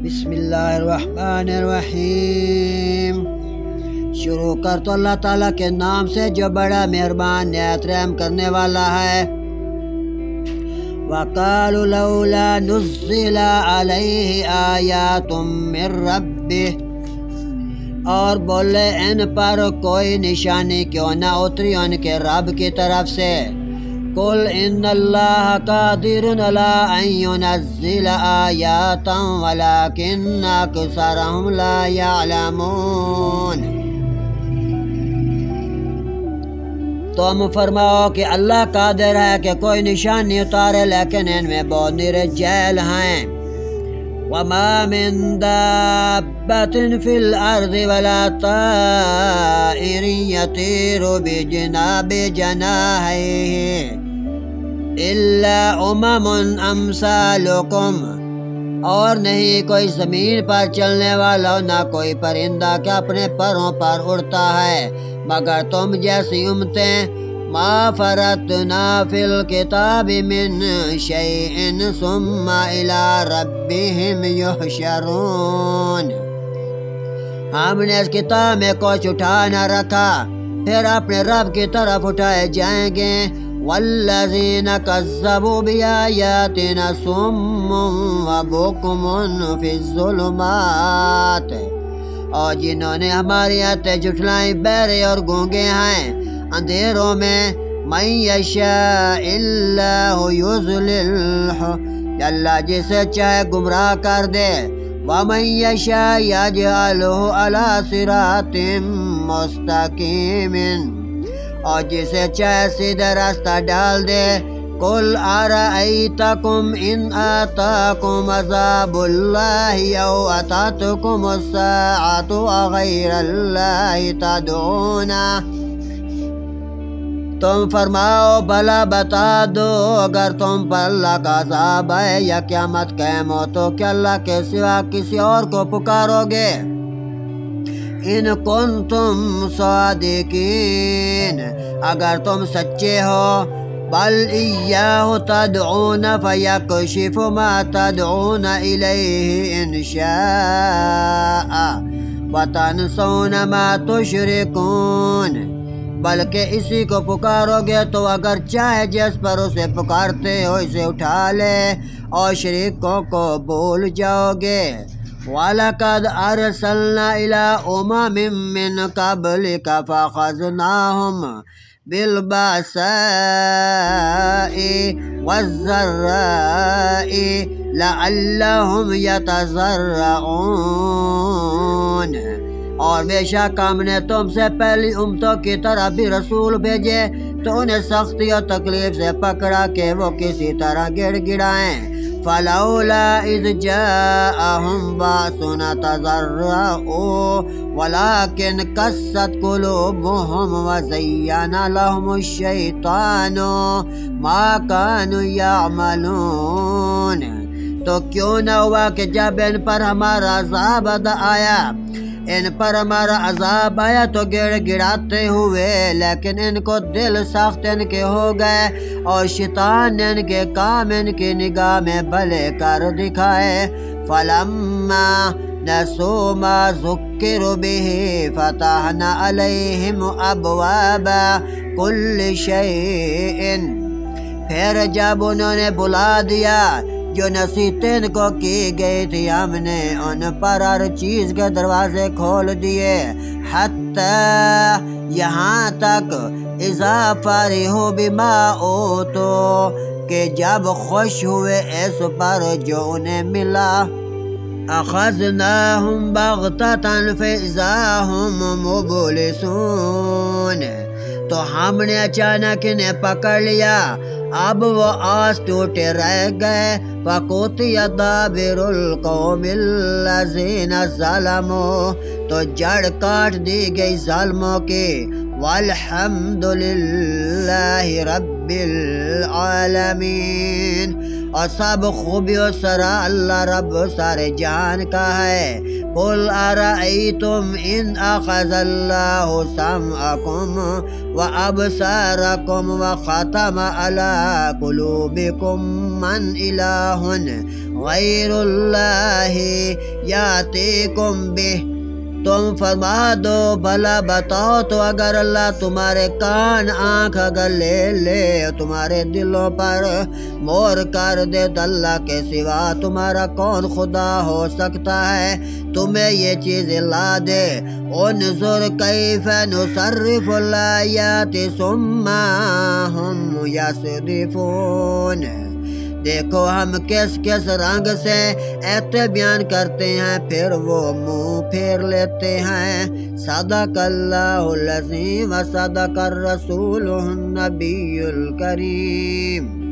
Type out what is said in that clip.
بسم اللہ الرحمن الرحیم۔ شروع کر تو اللہ تعالیٰ کے نام سے جو بڑا مہربان نہایت رحم کرنے والا ہے۔ وَقَالُوا لَوْلَا نُزِّلَ عَلَيْهِ آيَاتٌ مِّن رَّبِّهِ، اور بولے ان پر کوئی نشانی کیوں نہ اتری ان کے رب کی طرف سے۔ قُلْ إِنَّ اللَّهَ قَادِرٌ عَلَىٰ أَن يُنَزِّلَ آيَاتًا وَلَٰكِنَّ أَكْثَرَهُمْ لَا يَعْلَمُونَ۔ تم فرماؤ کہ اللہ قادر ہے کہ کوئی نشانی اتارے، لیکن ان میں بہت نرے جہل ہیں۔ وَمَا مِن دَابَّةٍ فِي الْأَرْضِ وَلَا طَائِرٍ يَطِيرُ بِجَنَاحَيْهِ إِلَّا أُمَمٌ أَمْثَالُكُمْ، اور نہیں کوئی زمین پر چلنے والا، نہ کوئی پرندہ کہ اپنے پروں پر اڑتا ہے مگر تم جیسی امتیں۔ ما فرطنا فی الکتاب من شیء ثم الی ربہم یحشرون، ہم نے اس کتاب میں کچھ اٹھا نہ رکھا، پھر اپنے رب کی طرف اٹھائے جائیں گے۔ والذین کذبوا بآیاتنا صم وبکم فی الظلمات، اور جنہوں نے ہماری آیتیں جھٹلائیں بہرے اور گونگے ہیں اندھیروں میں۔ من یشاء اللہ یضللہ، اللہ جسے چاہے گمراہ کر دے۔ ومن یشاء یجعلہ علی صراط مستقیم، اور جسے چاہے سیدھا راستہ ڈال دے۔ قل ارأیتکم ان آتاکم عذاب اللہ او اتتکم الساعۃ غیر اللہ تدعون، تم فرماؤ بھلا بتا دو اگر تم پر اللہ کا عذاب ہے یا قیامت قائم ہو تو کیا اللہ کے سوا کسی اور کو پکارو گے؟ ان کنتم صادقین، اگر تم سچے ہو۔ بل ایاہ تدعون فیکشف ما تدعون الیہ ان شاء وتنسون ما تشرکون، بلکہ اسی کو پکارو گے تو اگر چاہے جس پر اسے پکارتے ہو اسے اٹھا لے اور شریکوں کو بھول جاؤ گے۔ وَلَقَدْ أَرْسَلْنَا إِلَىٰ أُمَمٍ مِّن قَبْلِكَ فَأَخَذْنَاهُمْ بِالْبَأْسَاءِ وَالضَّرَّاءِ لَعَلَّهُمْ يَتَضَرَّعُونَ، اور بے شک ہم نے تم سے پہلی امتوں کی طرح بھی رسول بھیجے تو انہیں سختی اور تکلیف سے پکڑا کہ وہ کسی طرح گڑ گڑائیں۔ فلولا اذ جاءهم باسنا تضرعوا ولكن قست قلوبهم وزين لهم الشيطان ما كانوا يعملون، تو کیوں نہ ہوا کہ جب ان پر ہمارا عذاب آیا، ان پر ہمارا عذاب آیا تو گڑ گڑاتے ہوئے، لیکن ان کو دل سخت ان کے ہو گئے اور شیطان نے ان کے کام ان کی نگاہ میں بھلے کر دکھائے۔ فلما نسوا ما ذکروا بہ فتحنا علیہم ابواب کل شیء، پھر جب انہوں نے بلا دیا جو نصیحتیں ان کو کی گئی تھی، ہم نے ان پر ہر چیز کے دروازے کھول دیے۔ حتی یہاں تک اذا فرحوا بما اوتوا، کہ جب خوش ہوئے اس پر جو انہیں ملا۔ اخذناہم بغتۃ فاذا ہم مبلسون، تو ہم نے اچانک انہیں پکڑ لیا، اب وہ آس ٹوٹے رہ گئے۔ فقطع دابر القوم الذین ظلموا، تو جڑ کاٹ دی گئی ظالموں کی۔ والحمد للہ رب العالمین، اور سب خوبی و سرا اللہ رب سارے جہان کا ہے۔ قل ارأیتم ان اخذ اللہ سمعکم وابصارکم وختم علی قلوبکم من الہ غیر اللہ یاتیکم بہ، تم فرما دو بھلا بتاؤ تو اگر اللہ تمہارے کان آنکھ اگر لے لے، تمہارے دلوں پر مور کر دے تو اللہ کے سوا تمہارا کون خدا ہو سکتا ہے تمہیں یہ چیز لا دے۔ انظر کیف نصرف الآیات ثم ہم یصدفون، دیکھو ہم کس کس رنگ سے ایتے بیان کرتے ہیں پھر وہ منہ پھیر لیتے ہیں۔ صدق اللہ العظیم و صدق الرسول النبی الکریم۔